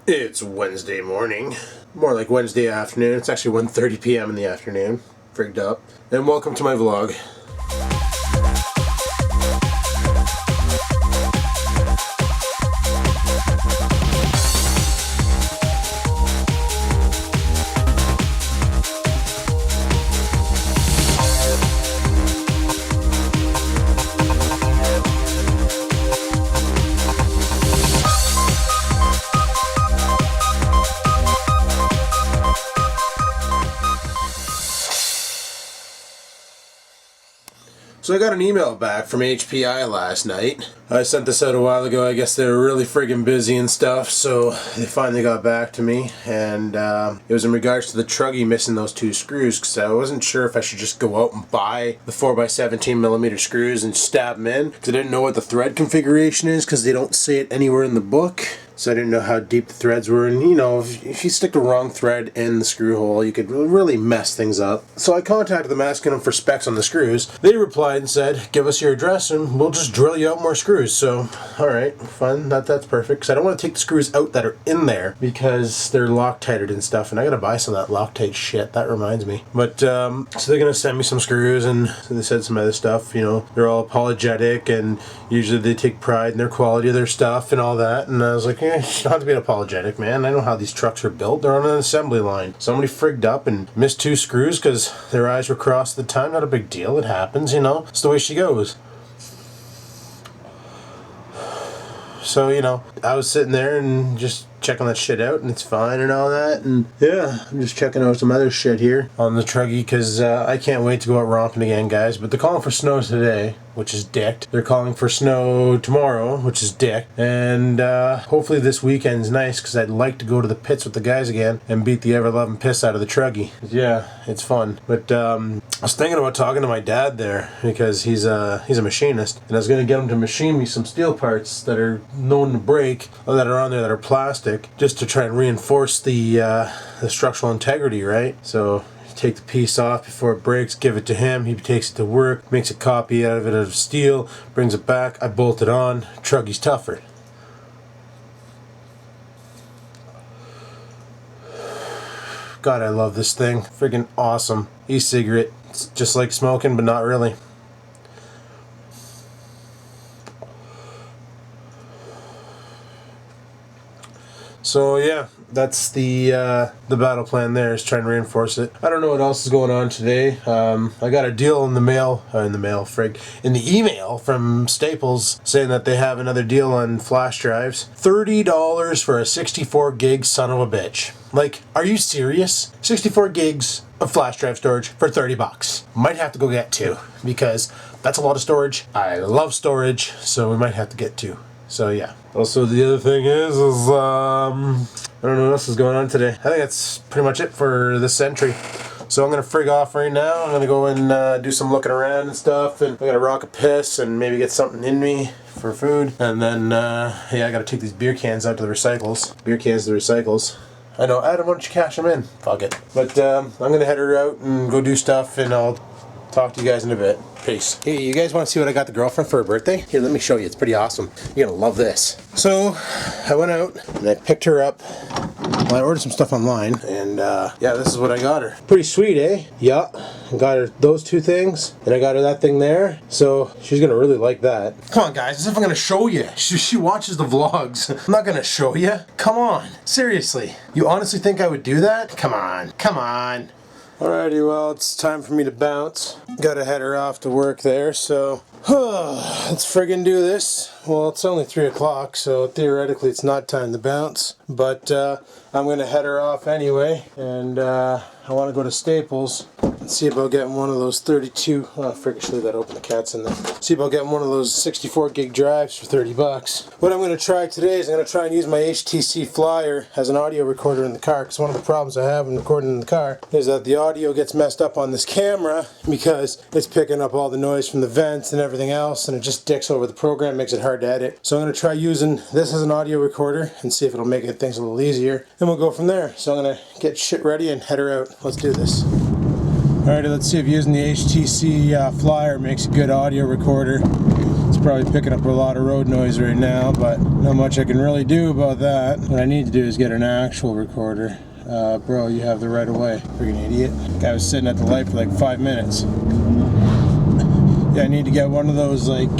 It's Wednesday morning. More like Wednesday afternoon. It's actually 1:30 p.m. in the afternoon. Frigged up. And welcome to my vlog. So I got an email back from HPI last night. I sent this out a while ago. I guess they were really friggin' busy and stuff, so they finally got back to me. And it was in regards to the truggy missing those two screws, because I wasn't sure if I should just go out and buy the 4x17mm screws and stab them in, because I didn't know what the thread configuration is, because they don't say it anywhere in the book. So I didn't know how deep the threads were, and you know, if you stick the wrong thread in the screw hole, you could really mess things up. So I contacted them asking them for specs on the screws. They replied and said, give us your address and we'll just drill you out more screws. So, alright, fine, that's perfect, because I don't want to take the screws out that are in there, because they're Loctited and stuff, and I gotta buy some of that Loctite shit, that reminds me. But, so they're gonna send me some screws, and they said some other stuff, you know, they're all apologetic, and usually they take pride in their quality of their stuff and all that, and I was like, you don't have to be apologetic, man. I know how these trucks are built. They're on an assembly line. Somebody frigged up and missed two screws because their eyes were crossed at the time. Not a big deal. It happens, you know. It's the way she goes. So, you know, I was sitting there and just checking that shit out, and it's fine and all that, and yeah, I'm just checking out some other shit here on the truggy, because I can't wait to go out romping again, guys. But they're calling for snow today, which is dicked. They're calling for snow tomorrow, which is dick. And hopefully this weekend's nice, because I'd like to go to the pits with the guys again and beat the ever-loving piss out of the truggy. Yeah, it's fun. But I was thinking about talking to my dad there, because he's a machinist, and I was going to get him to machine me some steel parts that are known to break, or that are on there that are plastic, just to try and reinforce the structural integrity, right? So take the piece off before it breaks, give it to him, he takes it to work, makes a copy out of steel, brings it back, I bolt it on, truggy's tougher. God, I love this thing. Freaking awesome. E-cigarette. It's just like smoking, but not really. So yeah, that's the battle plan there, is trying to reinforce it. I don't know what else is going on today. I got a deal in the mail, in the email from Staples, saying that they have another deal on flash drives. $30 for a 64 gig son of a bitch. Like, are you serious? 64 gigs of flash drive storage for 30 bucks. Might have to go get two, because that's a lot of storage. I love storage, so we might have to get two. So yeah. Also, the other thing is I don't know what else is going on today. I think that's pretty much it for this entry. So I'm going to frig off right now. I'm going to go and do some looking around and stuff. And I'm going to rock a piss and maybe get something in me for food. And then, yeah, I got to take these beer cans out to the recycles. Beer cans to the recycles. I know, Adam, why don't you cash them in? Fuck it. But I'm going to head her out and go do stuff, and I'll talk to you guys in a bit. Peace. Hey, you guys want to see what I got the girlfriend for her birthday? Here, let me show you. It's pretty awesome. You're gonna love this. So, I went out and I picked her up. Well, I ordered some stuff online, and yeah, this is what I got her. Pretty sweet, eh? Yeah. I got her those two things, and I got her that thing there. So, she's gonna really like that. Come on, guys, as if I'm gonna show you. She watches the vlogs. I'm not gonna show you. Come on. Seriously. You honestly think I would do that? Come on. Come on. Alrighty, well, it's time for me to bounce. Gotta head her off to work there, so let's friggin' do this. Well, it's only 3 o'clock, so theoretically it's not time to bounce, but I'm gonna head her off anyway, and I want to go to Staples and see about getting one of those 32, frick, leave that open, the cat's in there. See about getting one of those 64 gig drives for 30 bucks. What I'm going to try today is I'm going to try and use my HTC Flyer as an audio recorder in the car, because one of the problems I have when recording in the car is that the audio gets messed up on this camera, because it's picking up all the noise from the vents and everything else, and it just dicks over the program, makes it hard to edit. So I'm going to try using this as an audio recorder and see if it'll make things a little easier, and we'll go from there. So I'm going to get shit ready and head her out. Let's do this. Alright, let's see if using the HTC Flyer makes a good audio recorder. It's probably picking up a lot of road noise right now, but not much I can really do about that. What I need to do is get an actual recorder. Bro, you have the right of way. Freaking idiot. Guy was sitting at the light for like 5 minutes. Yeah, I need to get one of those like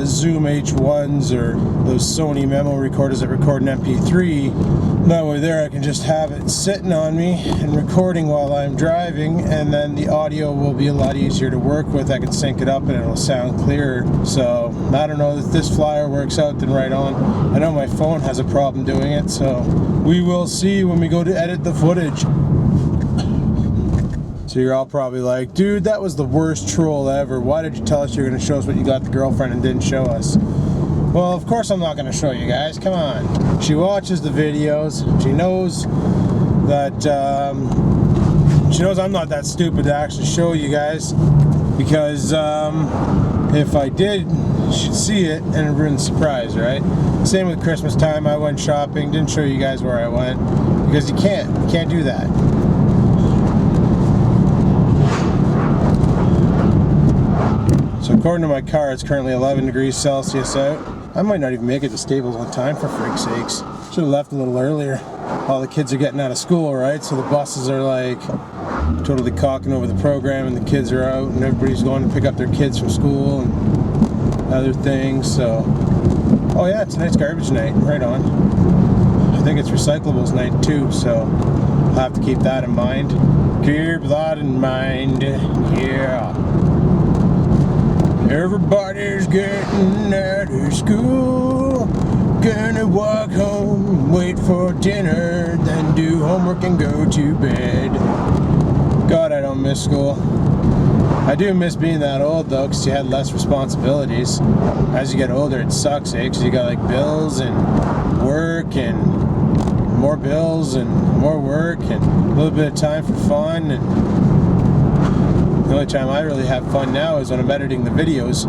Zoom H1s or those Sony memo recorders that record an MP3. That way there I can just have it sitting on me and recording while I'm driving, and then the audio will be a lot easier to work with. I can sync it up and it'll sound clearer. So I don't know if this flyer works out, then right on. I know my phone has a problem doing it, so we will see when we go to edit the footage. So you're all probably like, dude, that was the worst troll ever. Why did you tell us you were going to show us what you got the girlfriend and didn't show us? Well, of course I'm not going to show you guys. Come on. She watches the videos. She knows that, she knows I'm not that stupid to actually show you guys. Because if I did, she'd see it and it ruined the surprise, right? Same with Christmas time. I went shopping, didn't show you guys where I went. Because you can't do that. So according to my car, it's currently 11 degrees Celsius out. I might not even make it to Staples on time, for freak's sakes. Should have left a little earlier. All the kids are getting out of school, right? So the buses are like totally cocking over the program, and the kids are out, and everybody's going to pick up their kids from school and other things. So, oh yeah, tonight's garbage night. Right on. I think it's recyclables night too, so I'll have to keep that in mind. Keep that in mind. Yeah. Everybody's getting out of school, gonna walk home, wait for dinner, then do homework and go to bed. God, I don't miss school. I do miss being that old though, because you had less responsibilities. As you get older, it sucks, eh? Because you got like bills and work and more bills and more work and a little bit of time for fun. And the only time I really have fun now is when I'm editing the videos.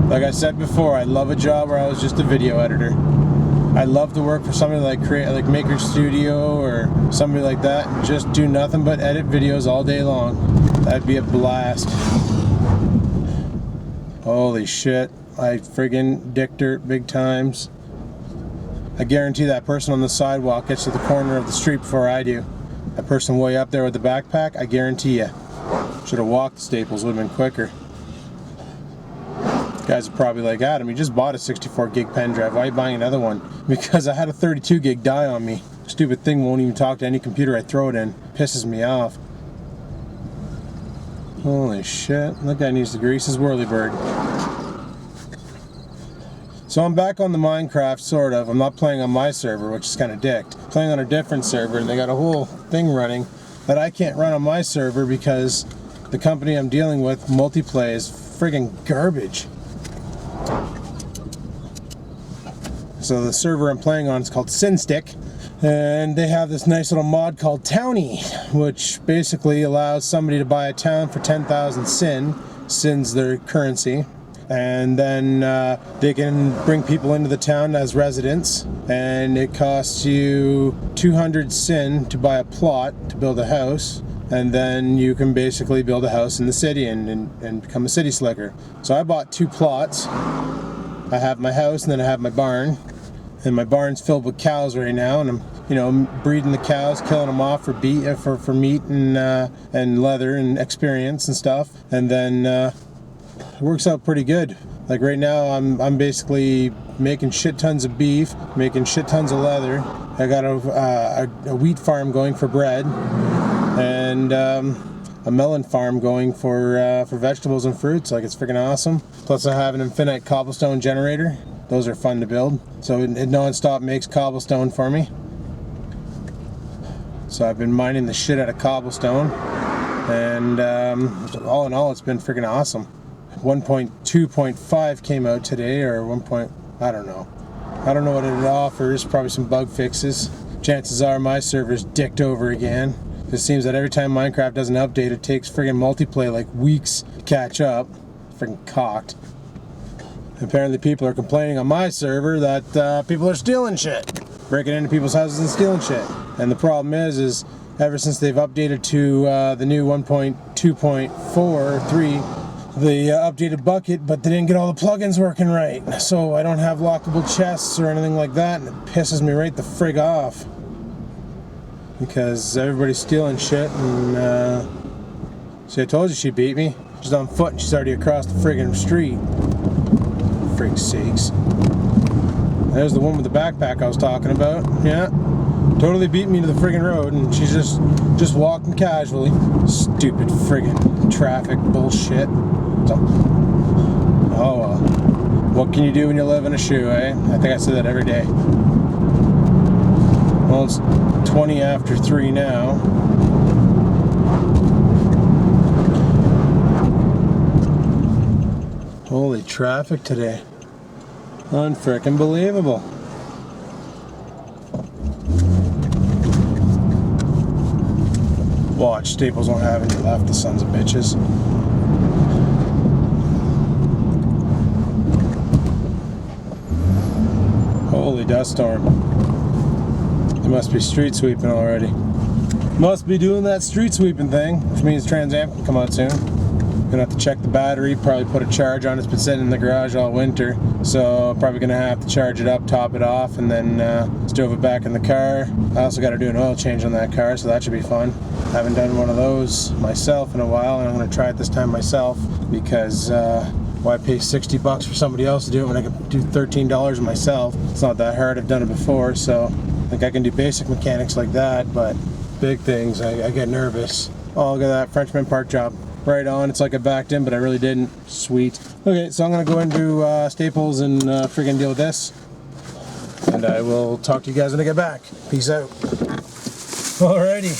Like I said before, I love a job where I was just a video editor. I love to work for somebody like Maker Studio or somebody like that and just do nothing but edit videos all day long. That'd be a blast. Holy shit, I friggin' dick dirt big times. I guarantee that person on the sidewalk gets to the corner of the street before I do. That person way up there with the backpack, I guarantee you. Should have walked to Staples, would have been quicker. Guys are probably like, Adam, you just bought a 64 gig pen drive. Why are you buying another one? Because I had a 32 gig die on me. Stupid thing won't even talk to any computer I throw it in. Pisses me off. Holy shit. That guy needs to grease his whirlybird. So I'm back on the Minecraft, sort of. I'm not playing on my server, which is kind of dicked. I'm playing on a different server, and they got a whole thing running that I can't run on my server because the company I'm dealing with, Multiplay, is friggin' garbage. So the server I'm playing on is called SinStick, and they have this nice little mod called Townie, which basically allows somebody to buy a town for 10,000 sin. Sin's their currency. And then they can bring people into the town as residents, and it costs you 200 sin to buy a plot to build a house, and then you can basically build a house in the city and become a city slicker. So I bought 2 plots. I have my house and then I have my barn, and my barn's filled with cows right now, and I'm breeding the cows, killing them off for meat and leather and experience and stuff, and then it works out pretty good. Like right now I'm basically making shit tons of beef, making shit tons of leather. I got a wheat farm going for bread, and a melon farm going for vegetables and fruits. Like, it's freaking awesome. Plus I have an infinite cobblestone generator. Those are fun to build. So it non-stop makes cobblestone for me. So I've been mining the shit out of cobblestone, and all in all, it's been freaking awesome. 1.2.5 came out today, or 1. I don't know. I don't know what it offers. Probably some bug fixes. Chances are my server's dicked over again. It seems that every time Minecraft does an update, it takes friggin' Multiplay like weeks to catch up. Friggin' cocked. Apparently people are complaining on my server that people are stealing shit. Breaking into people's houses and stealing shit. And the problem is ever since they've updated to the new 1.2.4 or 3, the updated bucket, but they didn't get all the plugins working right. So I don't have lockable chests or anything like that, and it pisses me right the frig off. Because everybody's stealing shit, and see, I told you she beat me. She's on foot and she's already across the friggin' street. Frig sakes. There's the one with the backpack I was talking about. Yeah. Totally beat me to the friggin' road, and she's just walking casually. Stupid friggin' traffic bullshit. So, oh well. What can you do when you live in a shoe, eh? I think I say that every day. Well, it's 20 after 3 now. Holy traffic today. Unfrickin' believable. Watch, Staples won't have any left, the sons of bitches. Holy dust storm. They must be street sweeping already. Must be doing that street sweeping thing, which means Trans Am can come out soon. Gonna have to check the battery, probably put a charge on it. It's been sitting in the garage all winter, so probably gonna have to charge it up, top it off, and then stove it back in the car. I also got to do an oil change on that car, so that should be fun. Haven't done one of those myself in a while, and I'm gonna try it this time myself, because why pay 60 bucks for somebody else to do it when I can do $13 myself? It's not that hard. I've done it before, so I think I can do basic mechanics like that, but big things, I get nervous. Oh, look at that Frenchman Park job. Right on. It's like I backed in, but I really didn't. Sweet. Okay, so I'm going to go into Staples and friggin' deal with this. And I will talk to you guys when I get back. Peace out. Alrighty.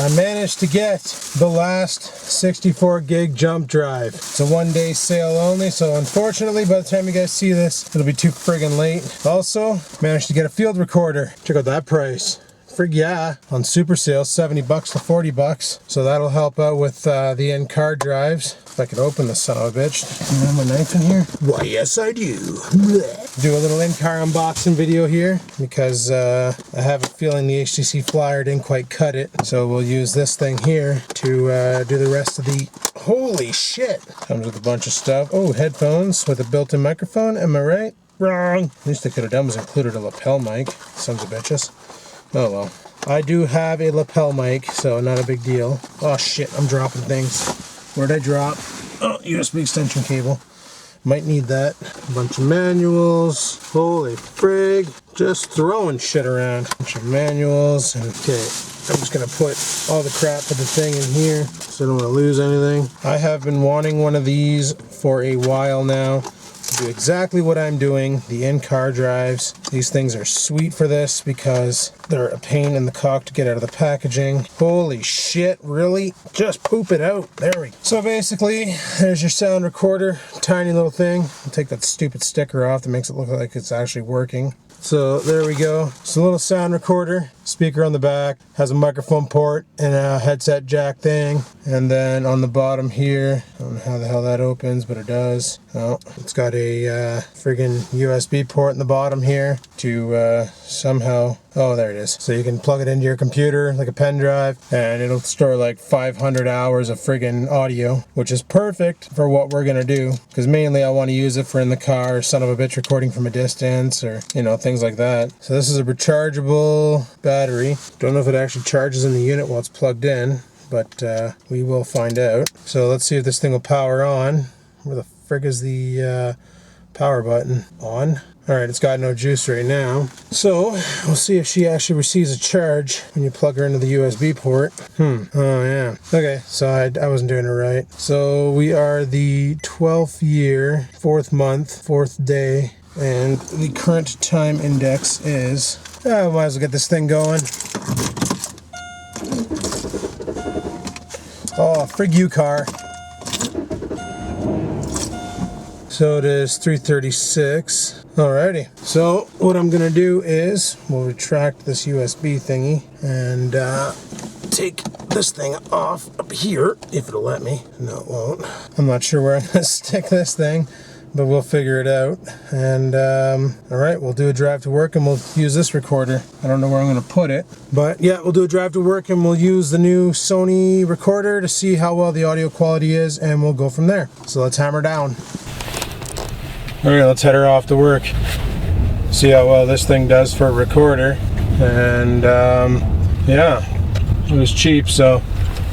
I managed to get the last 64 gig jump drive. It's a 1-day sale only, so unfortunately by the time you guys see this, it'll be too friggin' late. Also, managed to get a field recorder. Check out that price. Frig yeah, on super sale, 70 bucks to 40 bucks. So that'll help out with the in-car drives. If I could open this son of a bitch. Do you have my knife in here? Why, yes I do. Blech. Do a little in-car unboxing video here because I have a feeling the HTC Flyer didn't quite cut it. So we'll use this thing here to do the rest of the... Holy shit! Comes with a bunch of stuff. Oh, headphones with a built-in microphone. Am I right? Wrong. At least they could have done was included a lapel mic. Sons of bitches. Oh well. I do have a lapel mic, so not a big deal. Oh shit, I'm dropping things. Where'd I drop? Oh, USB extension cable. Might need that. A bunch of manuals. Holy frig. Just throwing shit around. A bunch of manuals. Okay, I'm just gonna put all the crap for the thing in here so I don't want to lose anything. I have been wanting one of these for a while now. Do exactly what I'm doing, the in-car drives. These things are sweet for this because they're a pain in the cock to get out of the packaging. Holy shit, really? Just poop it out. There we go. So basically, there's your sound recorder, tiny little thing. I'll take that stupid sticker off that makes it look like it's actually working. So there we go. It's a little sound recorder, speaker on the back, has a microphone port and a headset jack thing. And then on the bottom here, I don't know how the hell that opens, but it does. Oh, it's got a friggin' USB port in the bottom here to somehow, oh there it is. So you can plug it into your computer like a pen drive and it'll store like 500 hours of friggin' audio, which is perfect for what we're gonna do. Because mainly I want to use it for in the car, son of a bitch recording from a distance or, you know, things like that. So this is a rechargeable battery. Don't know if it actually charges in the unit while it's plugged in, but we will find out. So let's see if this thing will power on. Where the frick is the power button? On. Alright, it's got no juice right now. So, we'll see if she actually receives a charge when you plug her into the USB port. Oh yeah. Okay, so I wasn't doing it right. So we are the 12th year, 4th month, 4th day, and the current time index is... I might as well get this thing going. Oh, frig you, car. So it is 3:36. Alrighty. So what I'm gonna do is we'll retract this USB thingy and take this thing off up here if it'll let me. No, it won't. I'm not sure where I'm gonna stick this thing, but we'll figure it out. And all right, we'll do a drive to work and we'll use this recorder. I don't know where I'm gonna put it, but yeah, we'll do a drive to work and we'll use the new Sony recorder to see how well the audio quality is, and we'll go from there. So let's hammer down. All right, let's head her off to work. See how well this thing does for a recorder. And yeah, it was cheap, so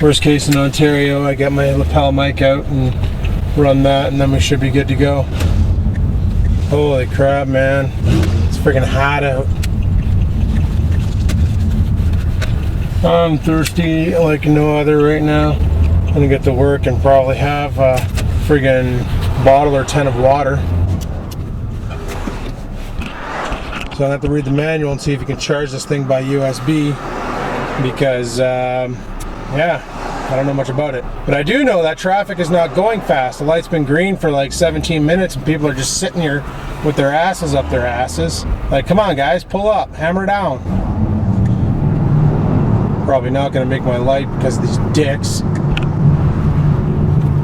worst case in Ontario, I get my lapel mic out and run that, and then we should be good to go. Holy crap, man. It's freaking hot out. I'm thirsty like no other right now. I'm gonna get to work and probably have a friggin' bottle or 10 of water. So I have to read the manual and see if you can charge this thing by USB, because yeah, I don't know much about it. But I do know that traffic is not going fast. The light's been green for like 17 minutes and people are just sitting here with their asses up their asses. Like, come on guys, pull up, hammer down. Probably not gonna make my light because of these dicks.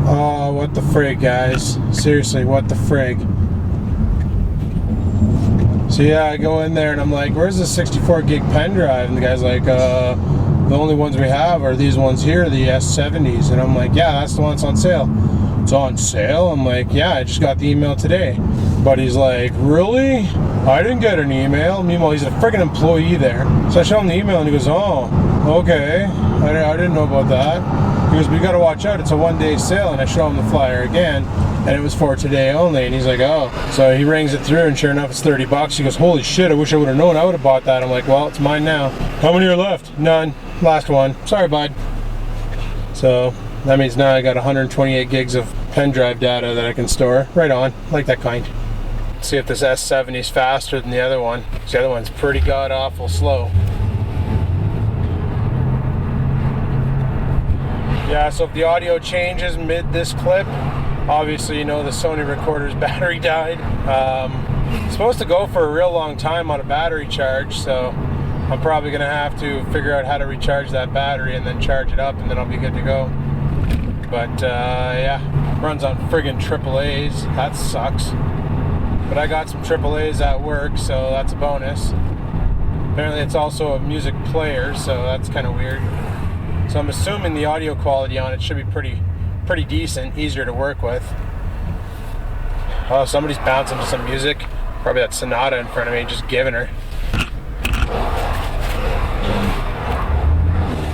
Oh, what the frig, guys. Seriously, what the frig. So yeah, I go in there and I'm like, where's the 64 gig pen drive? And the guy's like, the only ones we have are these ones here, the S70s. And I'm like, yeah, that's the one that's on sale. It's on sale? I'm like, yeah, I just got the email today. But he's like, really? I didn't get an email. Meanwhile, he's a freaking employee there. So I show him the email and he goes, oh, okay. I didn't know about that. He goes, but you gotta watch out, it's a one-day sale. And I show him the flyer again, and it was for today only. And he's like, oh. So he rings it through, and sure enough, it's 30 bucks. He goes, holy shit, I wish I would have known. I would have bought that. I'm like, well, it's mine now. How many are left? None. Last one. Sorry, bud. So that means now I got 128 gigs of pen drive data that I can store. Right on. Like that kind. Let's see if this S70 is faster than the other one. The other one's pretty god-awful slow. Yeah, so if the audio changes mid this clip, obviously you know the Sony recorder's battery died. It's supposed to go for a real long time on a battery charge, so I'm probably gonna have to figure out how to recharge that battery and then charge it up, and then I'll be good to go. But yeah, runs on friggin' AAAs. That sucks. But I got some AAAs at work, so that's a bonus. Apparently it's also a music player, so that's kind of weird. So I'm assuming the audio quality on it should be pretty decent, easier to work with. Oh, somebody's bouncing to some music. Probably that Sonata in front of me, just giving her.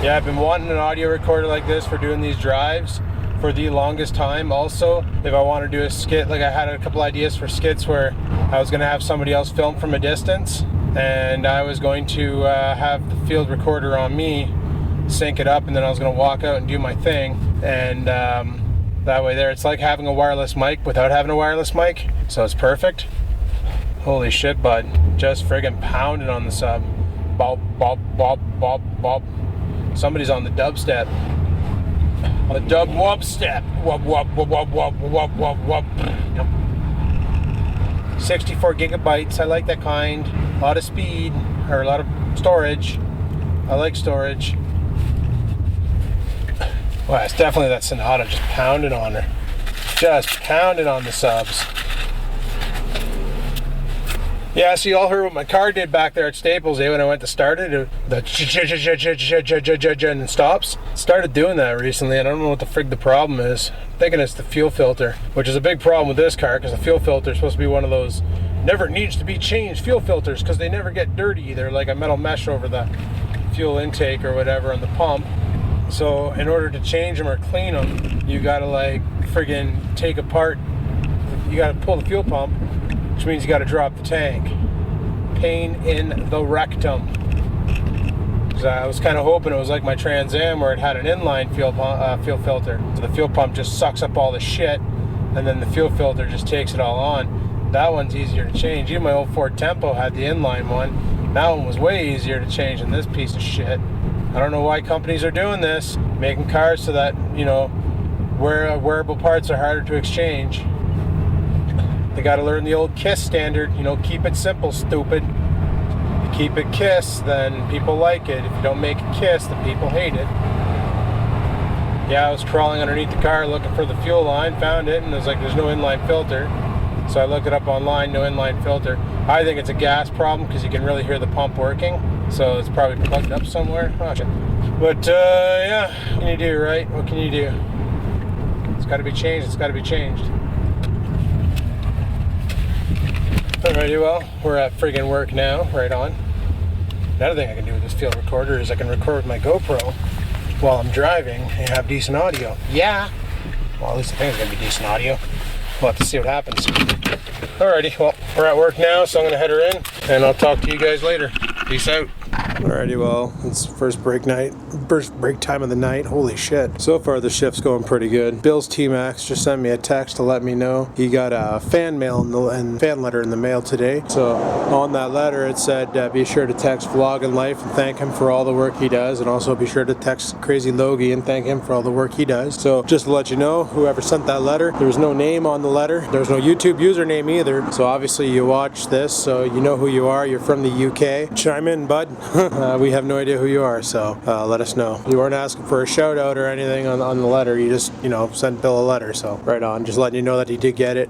Yeah, I've been wanting an audio recorder like this for doing these drives for the longest time. Also, if I want to do a skit, like I had a couple ideas for skits where I was going to have somebody else film from a distance, and I was going to have the field recorder on me, sync it up, and then I was going to walk out and do my thing. And that way there, it's like having a wireless mic without having a wireless mic, so it's perfect. Holy shit, bud. Just friggin' pounding on the sub. Bop, bop, bop, bop, bop. Somebody's on the dubstep. On the dub wub step. Wub, wub, wub, wub, wub, wub, wub, wub. 64 gigabytes, I like that kind. A lot of speed, or a lot of storage. I like storage. Well, it's definitely that Sonata just pounding on her. Just pounding on the subs. Yeah, so you all heard what my car did back there at Staples, when I went to start it. The and stops. Started doing that recently, and I don't know what the frig the problem is. I'm thinking it's the fuel filter, which is a big problem with this car, because the fuel filter is supposed to be one of those never needs to be changed fuel filters, because they never get dirty. They're like a metal mesh over the fuel intake or whatever on the pump. So in order to change them or clean them, you gotta like friggin' take apart, you gotta pull the fuel pump, which means you gotta drop the tank. Pain in the rectum. Because I was kind of hoping it was like my Trans Am where it had an inline fuel filter. So the fuel pump just sucks up all the shit, and then the fuel filter just takes it all on. That one's easier to change. Even my old Ford Tempo had the inline one. That one was way easier to change than this piece of shit. I don't know why companies are doing this, making cars so that, you know, wearable parts are harder to exchange. They got to learn the old KISS standard, you know, keep it simple, stupid. You keep it KISS, then people like it. If you don't make it KISS, then people hate it. Yeah, I was crawling underneath the car looking for the fuel line, found it, and it was like, there's no inline filter. So I looked it up online, no inline filter. I think it's a gas problem because you can really hear the pump working. So it's probably plugged up somewhere. Oh, shit. But yeah, what can you do, right? What can you do? It's got to be changed. It's got to be changed. Alrighty, well, we're at friggin' work now, right on. Another thing I can do with this field recorder is I can record with my GoPro while I'm driving and have decent audio. Yeah! Well, at least I think it's going to be decent audio. We'll have to see what happens. Alrighty, well, we're at work now, so I'm going to head her in, and I'll talk to you guys later. Peace out. Alrighty, well, it's first break time of the night. Holy shit. So far the shift's going pretty good. Bill's T-Max just sent me a text to let me know he got a fan mail and fan letter in the mail today. So on that letter it said be sure to text Vlog and Life and thank him for all the work he does, and also be sure to text Crazy Logie and thank him for all the work he does. So just to let you know, whoever sent that letter, there was no name on the letter. There's no YouTube username either. So obviously you watch this, so you know who you are. You're from the UK. Chime in, bud. We have no idea who you are, so let us know. You weren't asking for a shout out or anything on the letter. You just, sent Bill a letter, so right on. Just letting you know that he did get it.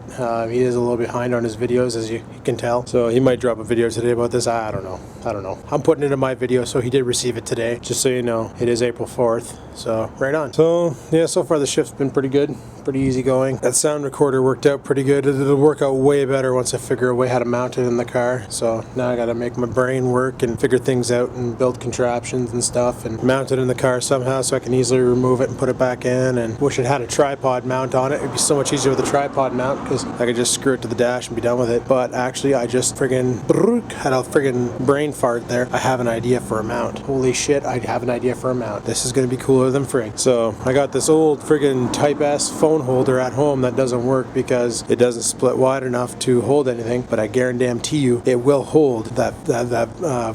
He is a little behind on his videos, as you can tell. So he might drop a video today about this. I don't know. I'm putting it in my video, so he did receive it today. Just so you know, it is April 4th, so right on. So yeah, so far the shift's been pretty good. Pretty easy going. That sound recorder worked out pretty good. It'll work out way better once I figure a way how to mount it in the car. So now I gotta make my brain work and figure things out and build contraptions and stuff and mount it in the car somehow so I can easily remove it and put it back in. And wish it had a tripod mount on it. It'd be so much easier with a tripod mount because I could just screw it to the dash and be done with it. But actually I just friggin' had a friggin' brain fart there. I have an idea for a mount. Holy shit, I have an idea for a mount. This is gonna be cooler than frig. So I got this old friggin' Type S phone holder at home that doesn't work because it doesn't split wide enough to hold anything, but I guarantee you it will hold that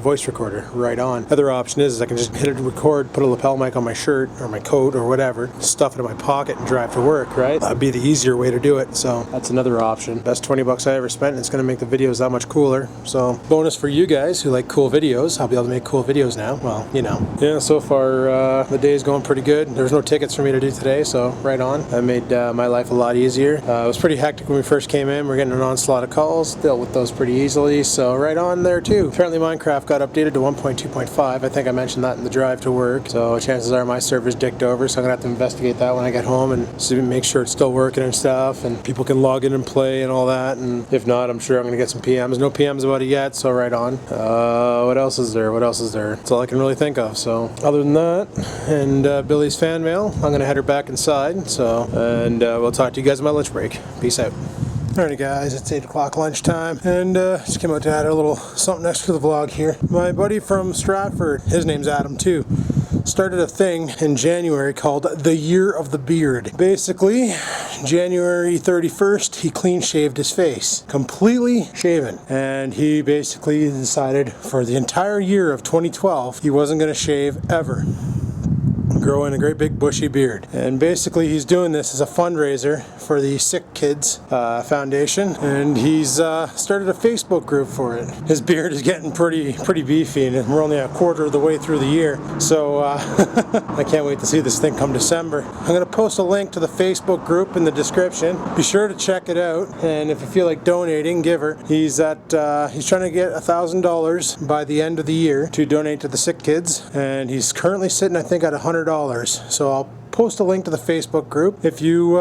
voice recorder right on. Other option is I can just hit it record, put a lapel mic on my shirt or my coat or whatever, stuff it in my pocket and drive to work, right? That'd be the easier way to do it. So that's another option. Best 20 bucks I ever spent, and it's going to make the videos that much cooler. So bonus for you guys who like cool videos. I'll be able to make cool videos now. Well, yeah, so far the day's going pretty good. There's no tickets for me to do today, so right on. I made my life a lot easier. It was pretty hectic when we first came in. We're getting an onslaught of calls. Dealt with those pretty easily, so right on there too. Apparently Minecraft got updated to 1.2.5. I think I mentioned that in the drive to work, so chances are my server's dicked over, so I'm gonna have to investigate that when I get home and see, make sure it's still working and stuff, and people can log in and play and all that. And if not, I'm sure I'm gonna get some PMs. No PMs about it yet, so right on. What else is there? That's all I can really think of. So other than that, and Billy's fan mail, I'm gonna head her back inside. So and we'll talk to you guys on my lunch break. Peace out. Alrighty guys, it's 8 o'clock lunchtime, and just came out to add a little something extra to the vlog here. My buddy from Stratford, his name's Adam too, started a thing in January called the Year of the Beard. Basically, January 31st, he clean shaved his face. Completely shaven. And he basically decided for the entire year of 2012, he wasn't going to shave ever. Growing a great big bushy beard. And basically he's doing this as a fundraiser for the Sick Kids Foundation, and he's started a Facebook group for it. His beard is getting pretty beefy, and we're only a quarter of the way through the year, so I can't wait to see this thing come December. I'm going to post a link to the Facebook group in the description. Be sure to check it out, and if you feel like donating, give her. He's trying to get $1,000 by the end of the year to donate to the Sick Kids, and he's currently sitting, I think, at $100. So I'll post a link to the Facebook group. If you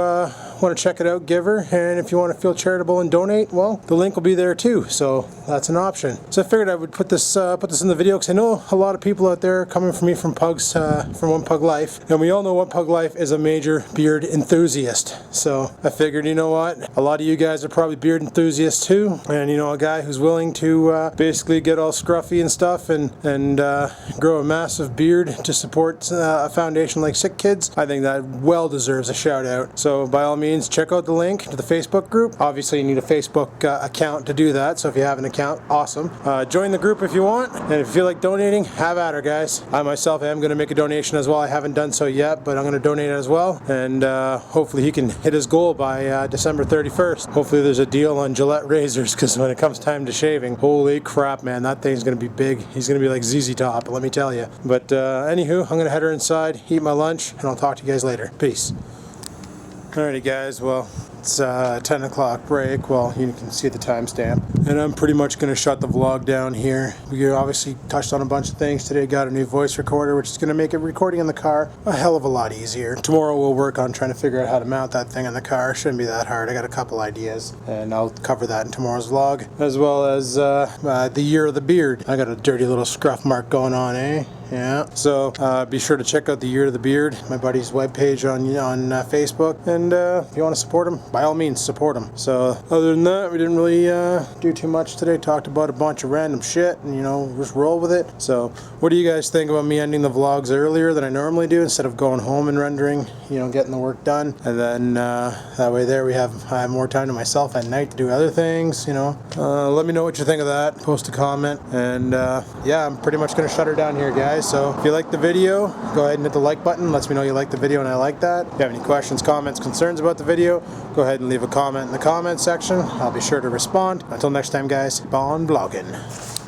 want to check it out, give her. And if you want to feel charitable and donate, well, the link will be there too. So that's an option. So I figured I would put this in the video because I know a lot of people out there coming from me from Pugs, from One Pug Life. And we all know One Pug Life is a major beard enthusiast. So I figured, you know what? A lot of you guys are probably beard enthusiasts too. And a guy who's willing to basically get all scruffy and stuff and grow a massive beard to support a foundation like Sick Kids, I think that well deserves a shout out. So by all means, check out the link to the Facebook group. Obviously you need a Facebook account to do that, so if you have an account, awesome. Join the group if you want, and if you feel like donating, have at her, guys. I myself am going to make a donation as well. I haven't done so yet, but I'm going to donate as well, and hopefully he can hit his goal by December 31st. Hopefully there's a deal on Gillette razors, because when it comes time to shaving, holy crap, man, that thing's going to be big. He's going to be like ZZ Top, let me tell you. But anywho, I'm going to head her inside, eat my lunch, and I'll talk to you guys later. Peace. Alrighty guys, well, It's 10 o'clock break. Well, you can see the timestamp. And I'm pretty much going to shut the vlog down here. We obviously touched on a bunch of things today. Got a new voice recorder, which is going to make it recording in the car a hell of a lot easier. Tomorrow we'll work on trying to figure out how to mount that thing in the car. Shouldn't be that hard. I got a couple ideas, and I'll cover that in tomorrow's vlog, as well as the year of the beard. I got a dirty little scruff mark going on, eh? Yeah. So be sure to check out the Year of the Beard, my buddy's webpage on Facebook, and if you want to support him, by all means support him. So other than that, we didn't really do too much today. Talked about a bunch of random shit, and just roll with it. So what do you guys think about me ending the vlogs earlier than I normally do, instead of going home and rendering, getting the work done, and then that way there I have more time to myself at night to do other things. Let me know what you think of that. Post a comment, and yeah, I'm pretty much gonna shut her down here, guys. So if you like the video, go ahead and hit the like button. Lets me know you like the video and I like that. If you have any questions, comments, concerns about the video, go ahead and leave a comment in the comment section. I'll be sure to respond. Until next time, guys, keep on vlogging.